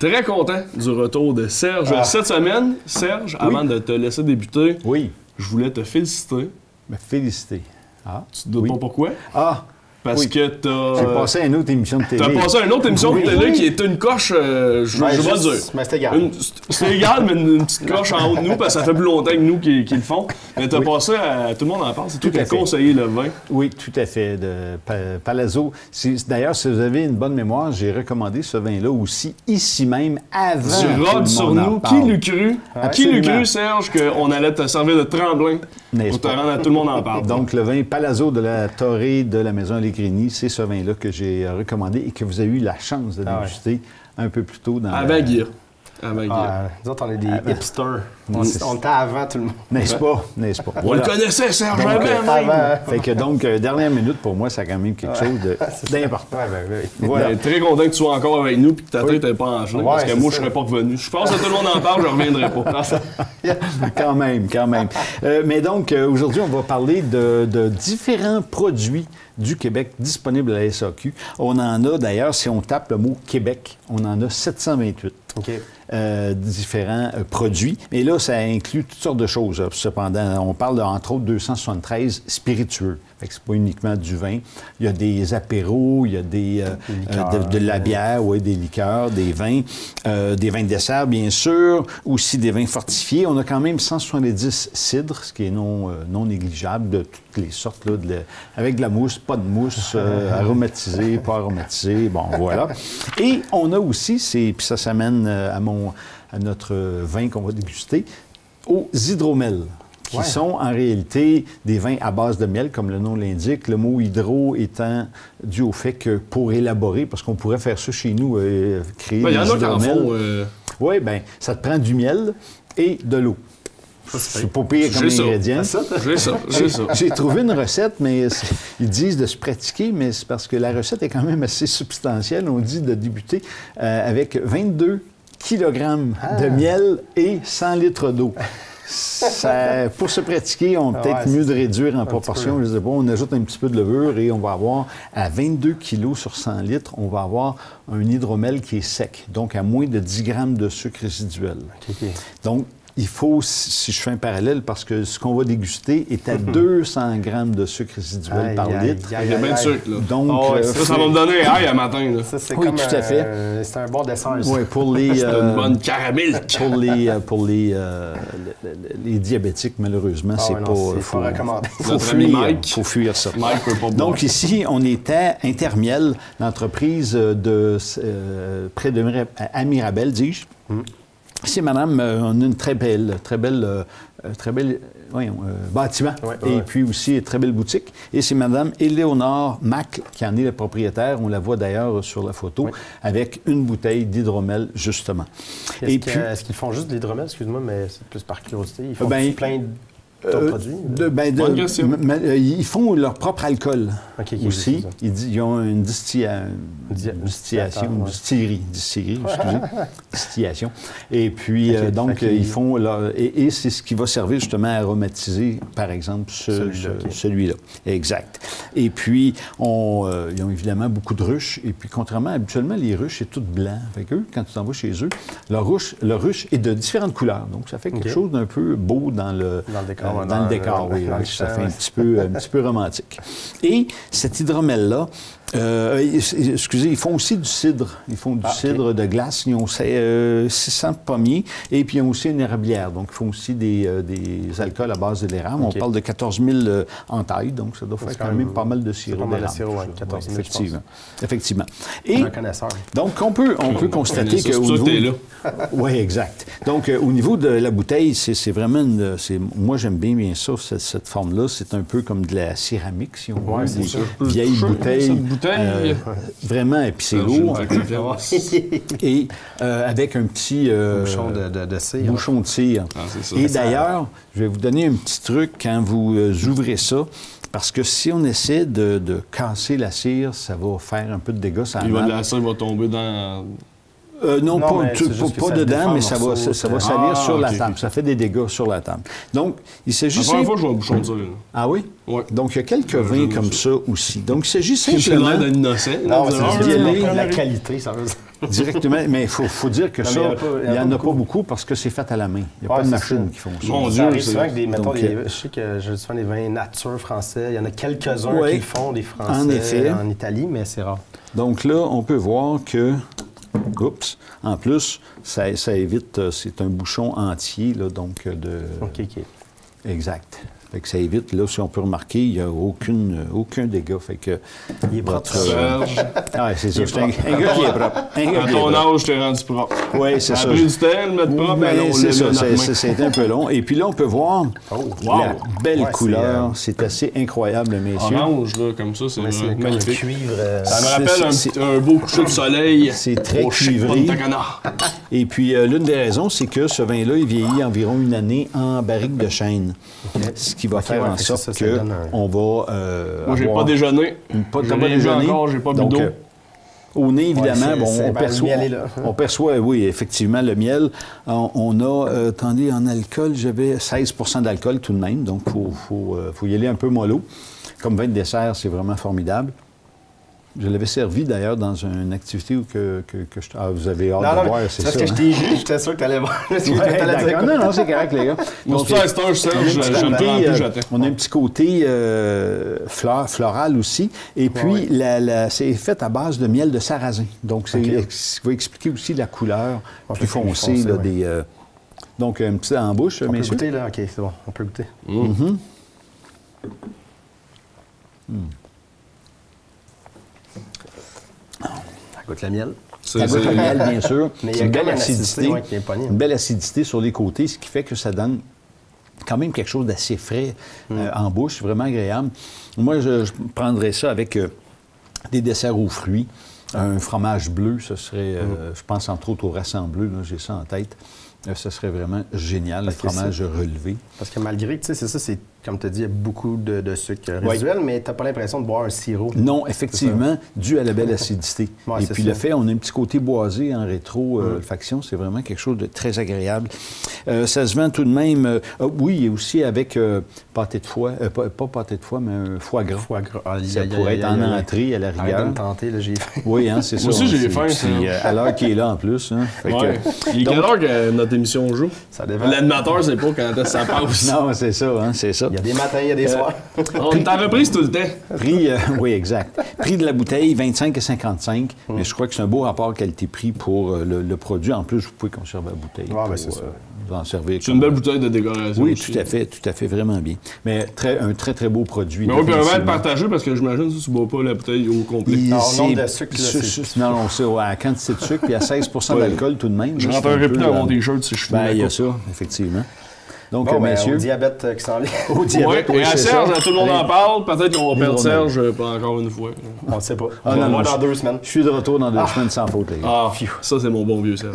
Très content du retour de Serge cette semaine. Serge, avant de te laisser débuter, je voulais te féliciter. Me féliciter. Tu te doutes pas pourquoi? Parce que J'ai passé à une autre émission de télé. T'as passé à une autre émission de télé qui était une coche, je vais le dire. Mais c'était égal. C'est égal, mais une petite coche en haut de nous, parce que ça fait plus longtemps que nous qui le font. Mais t'as passé à... Tout le monde en parle, c'est toi qui as conseillé le vin. Oui, tout à fait, de Palazzo. D'ailleurs, si vous avez une bonne mémoire, j'ai recommandé ce vin-là aussi, ici même, avant Tu rôdes sur nous. Qui l'eût cru? Qui l'eût cru, Serge, qu'on allait te servir de tremplin pour te rendre à tout le monde en parle? Donc, le vin Palazzo de la Torre de la Maison Allegrini, c'est ce vin-là que j'ai recommandé et que vous avez eu la chance de déguster un peu plus tôt dans Avant Guy. Nous autres, on est des hipsters. On était avant tout le monde. N'est-ce pas? N'est-ce pas? On le connaissait, Serge, avant. Fait que donc, dernière minute, pour moi, ça a quand même quelque chose d'important. Voilà. Très content que tu sois encore avec nous et que ta tête n'est pas enflée, parce que moi, je ne serais pas revenu. Je pense que tout le monde en parle, je ne reviendrai pas. Quand même. Mais donc, aujourd'hui, on va parler de différents produits du Québec disponibles à la SAQ. On en a, d'ailleurs, si on tape le mot Québec, on en a 728. Différents produits. Mais là, ça inclut toutes sortes de choses. Cependant, on parle entre autres 273 spiritueux. Fait que c'est pas uniquement du vin. Il y a des apéros, il y a de la bière, des liqueurs, des vins de dessert, bien sûr, aussi des vins fortifiés. On a quand même 170 cidres, ce qui est non négligeable, de toutes les sortes, là, avec de la mousse, pas de mousse, aromatisée, pas aromatisée, bon, voilà. Et on a aussi, puis ça s'amène à notre vin qu'on va déguster, aux hydromels, qui sont en réalité des vins à base de miel, comme le nom l'indique. Le mot hydro étant dû au fait que pour élaborer, parce qu'on pourrait faire ça chez nous, créer des hydromels. Oui, bien, ça te prend du miel et de l'eau. C'est pas pire comme ingrédient. J'ai ça. J'ai trouvé une recette, mais ils disent de se pratiquer, mais c'est parce que la recette est quand même assez substantielle. On dit de débuter avec 22 kg de miel et 100 litres d'eau. Pour se pratiquer, on peut-être mieux de réduire en proportion. Je sais pas, on ajoute un petit peu de levure et on va avoir, à 22 kg sur 100 litres, on va avoir un hydromel qui est sec, donc à moins de 10 grammes de sucre résiduel. Donc, il faut, si je fais un parallèle, parce que ce qu'on va déguster est à 200 grammes de sucre résiduel par litre. Il y a bien de sucre, là. Donc, ça va me donner un à matin. Là. Ça, c'est tout à fait. C'est un bon dessert. Oui, pour les... c'est une bonne caramel. Pour les diabétiques, malheureusement, c'est pas... faut recommander. Faut fuir ça. Donc, ici, on était à Intermiel, l'entreprise près de Mirabel, dis-je. Ici, madame, on a une très belle bâtiment et puis aussi une très belle boutique. Et c'est madame Éléonore Mac qui en est la propriétaire. On la voit d'ailleurs sur la photo avec une bouteille d'hydromel, justement. Est-ce qu'ils font juste de l'hydromel? Excuse-moi, mais c'est plus par curiosité. Ils font plein d'autres produits? Bonne question. Ils font leur propre alcool aussi. Ils ont une distillation, distillation. Et puis, donc, ils font... Et c'est ce qui va servir justement à aromatiser, par exemple, celui-là. Exact. Et puis, ils ont évidemment beaucoup de ruches. Et puis, contrairement, habituellement, les ruches, c'est tout blanc. Fait qu'eux, quand tu t'en vas chez eux, leur ruche est de différentes couleurs. Donc, ça fait quelque chose d'un peu beau dans le décor. Dans le décor, oui. Ça fait un petit peu romantique. Et cet hydromel-là, excusez, ils font aussi du cidre. Ils font du cidre de glace. Ils ont 600 pommiers et puis ils ont aussi une érablière. Donc, ils font aussi des alcools à base de l'érable. On parle de 14 000 en taille, donc ça doit faire quand même pas mal de sirop d'érable. 14 000, effectivement. Et donc, on peut constater que... Oui, exact. Donc, au niveau de la bouteille, c'est vraiment... moi, j'aime bien ça, cette forme-là. C'est un peu comme de la céramique, si on veut. Des vieilles bouteilles. Vraiment, et puis c'est lourd. Et avec un petit... bouchon de cire. Bouchon de cire. Et d'ailleurs, je vais vous donner un petit truc quand vous ouvrez ça. Parce que si on essaie de casser la cire, ça va faire un peu de dégâts. La cire va tomber dans... non, pas dedans, mais ça va salir sur la table. Ça fait des dégâts sur la table. Donc, il s'agit... La première fois, je vois un bouchon de cire. Ah oui? Oui. Donc, il y a quelques vins comme ça aussi. Donc, il s'agit simplement... C'est l'air d'un innocent. Non, c'est la qualité, ça veut dire. Directement, mais il faut dire que Non, ça, mais il n'y en a pas beaucoup parce que c'est fait à la main. Il n'y a pas de machine qui font ça. Mon Ça Dieu, arrive c'est- souvent avec Donc, je sais que je souvent des vins nature français. Il y en a quelques-uns Ouais. qui le font, des Français En effet. en Italie, mais c'est rare. Donc là, on peut voir que, oups, en plus, ça évite, c'est un bouchon entier, là, donc de... OK. Exact. Fait que ça évite, là, si on peut remarquer, il n'y a aucun dégât. Fait que... Il est propre. Serge, Ah, c'est ça. C'est un gars qui est propre. Un gars à qui est ton propre. âge, t'es rendu propre. Oui, c'est Ça ça. a pris du temps de le mettre propre, mais Ben, on c'est l'a ça, mis dans la main. c'était un peu long. Et puis là, on peut voir Oh, la belle Ouais, couleur. C'est assez incroyable, messieurs. Orange, là, comme ça, c'est Mais c'est vraiment comme un magnifique. cuivre. Ça me C'est- rappelle c'est- un beau coucher de soleil. C'est très au chic cuivré. Punta Cana. Et puis, l'une des raisons, c'est que ce vin-là, il vieillit environ une année en barrique de chêne. Ce qui va faire ouais, en fait que sorte ça que donne un- on va Moi, j'ai avoir pas déjeuné. Pas de J'ai tabac rien bu déjeuner. encore, j'ai pas bu Donc, d'eau. au nez, évidemment, Ouais, bon, c'est- on ben, perçoit, le miel est là. on perçoit, oui, effectivement, le miel. On a, attendez, en alcool, j'avais 16 d'alcool tout de même, donc il faut y aller un peu mollo. Comme vin de dessert, c'est vraiment formidable. Je l'avais servi d'ailleurs dans une activité où vous avez hâte de voir, c'est parce ça. que je hein? t'ai vu, j'étais sûr que t'allais voir. Ouais, d'accord. Non, c'est correct, les gars. Moi, Donc, c'est ça, c'est un Serge, on a un petit je le côté, prends plus, j'attends. on a un petit côté floral aussi. Et puis, c'est fait à base de miel de sarrasin. Donc, ça va expliquer aussi la couleur plus foncée. Là, ouais. Donc, un petit en bouche, On peut messieurs. goûter, là? OK, c'est bon. On peut goûter. Ça goûte le miel. Ça goûte le miel, bien sûr. Mais il y C'est a une quand belle même acidité. ouais, qui est pognée. Une belle acidité sur les côtés, ce qui fait que ça donne quand même quelque chose d'assez frais en bouche, vraiment agréable. Moi, je prendrais ça avec des desserts aux fruits. Un fromage bleu, ce serait, je pense entre autres au racine bleu, là, j'ai ça en tête. Ce serait vraiment génial, le fromage relevé. Parce que malgré que, tu sais, c'est ça, c'est, comme tu as dit, il y a beaucoup de sucre résiduel, mais tu n'as pas l'impression de boire un sirop. Non, effectivement, dû à la belle acidité. Ouais, Et c'est puis ça. le fait, on a un petit côté boisé en rétro-olfaction, c'est vraiment quelque chose de très agréable. Ça se vend tout de même, oui, et aussi avec pâté de foie, pas pâté de foie, mais un foie gras. Foie gras. Ça pourrait être en entrée à la Arrête de rigueur. me tenter, là, j'ai faim. Oui, hein, c'est ça. Moi aussi, j'ai faim, Puis, ça. à l'heure qu'il est là en plus. Hein. Fait que- Ouais. Il est quelle heure que notre émission joue? Ça dépend. L'animateur, c'est pas quand est-ce que ça passe. Non, c'est ça, hein, c'est ça. Il y a des matins, il y a des soirs. On est en reprise tout le temps. Prix, oui, exact. Prix de la bouteille, 25 et 55. Mais je crois que c'est un beau rapport qualité-prix pour le produit. En plus, vous pouvez conserver la bouteille. Ouais, ben, pour, c'est ça. vous en servir. C'est une belle bouteille de décoration. Oui, aussi. tout à fait, vraiment bien. Mais un très, très beau produit. Mais on peut vraiment être définitivement. partagé parce que j'imagine que tu ne bois pas la bouteille au complet. Il- Non, c'est- nombre de sucre, là, c'est- Non, c'est à la quantité de sucre, puis à 16 Ouais. d'alcool tout de même. Je là, rentrerai c'est un plus peu, dans mon t-shirt si je fume. Ben, il y la a ça, effectivement. Donc, Bon, ben, messieurs, au diabète qui s'en vient. au coupe. diabète, Ouais, oui, et à c'est Serge, ça. tout le monde en Allez. parle. Peut-être qu'on va perdre Hydromel. Serge pas encore une fois. On ne sait pas. Ah, On non, va non, voir dans je- 2 semaines. Je suis de retour dans 2 semaines sans faute, les gars. Ah, ça, c'est mon bon vieux Serge.